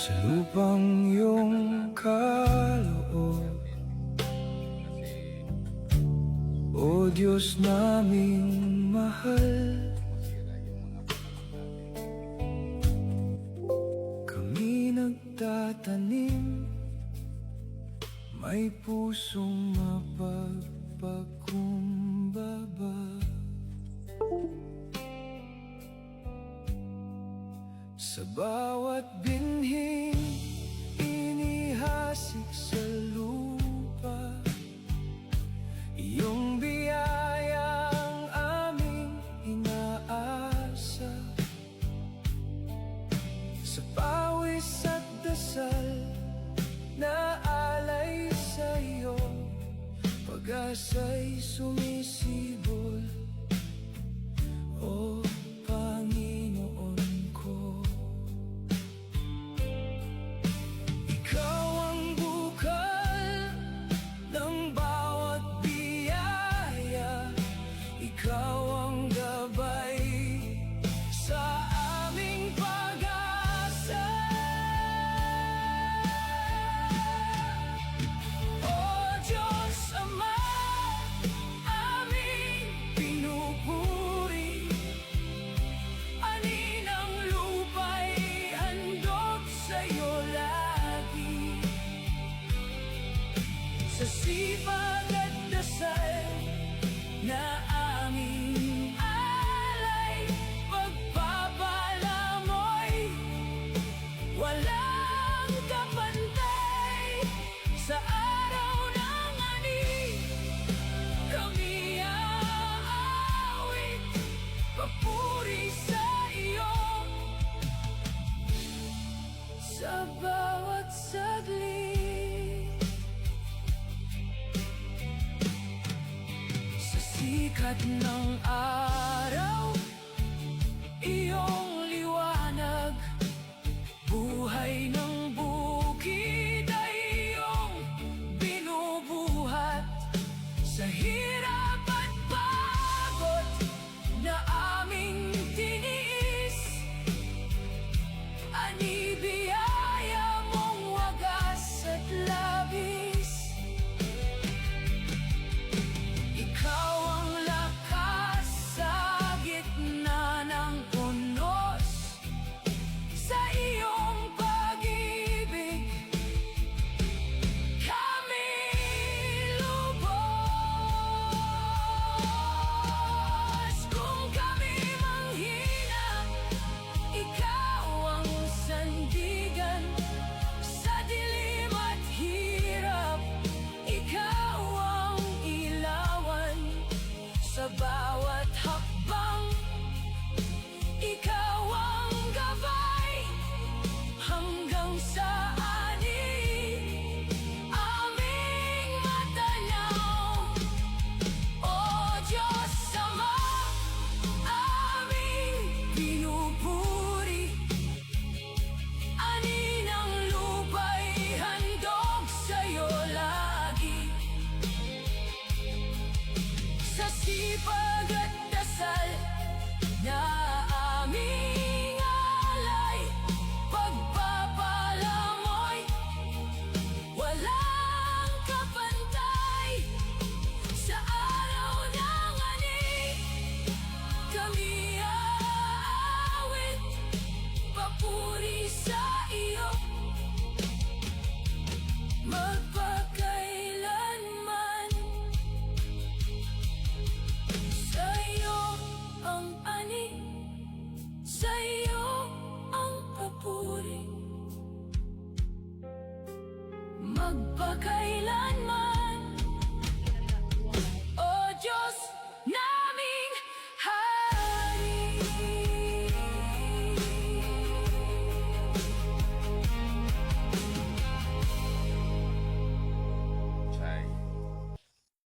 sa lupang iyong kaloob. O Diyos naming mahal, kami nagtatanim, may pusong mapagpakumbaba. Sa bawat binhing inihasik sa lupa, iyong biyayang aming inaasa. Sa pawis at dasal na alay sa iyo, pag-asa'y sumisibol, O Panginoon ko. Ikaw ang bukal ng bawat biyaya, ikaw ang gabay sa aming pag-asa. O Diyos Ama, aming pinupuri, ani ng lupa'y handog sa'yo lagi. Sa sipag at dasal na aming alay, pagpapalamoy, walang kapantay. Sa araw ng ani, kami aawit, papuri sa iyo. Sa bawat saglit, sa sikat ng araw, iyong liwanag, buhay ng bukid ay iyong binubuhat. Sa hirap at pagod na aming tiniis, ani biyaya mong wagas at labis. Ikaw ang lakas sa gitna ng unos, sa iyong pag-ibig kami lubos. Kung kami manghina, ikaw ang sandigan. Sa dilim at hirap, ikaw ang ilawan. Sa bawat hakbang, ikaw ang gabay. Hanggang sa ani, aming matanaw. O Diyos Ama, aming pinupuri, ani ng lupa'y handog sa'yo lagi. Sa sipag at dasal na aming alay, pagpapalamoy, walang kapantay. Sa araw ng ani, kami aawit, papuri sa iyo. Magpakailanman, sa iyo ang ani, sa iyo ang papuri. Magpakailanman,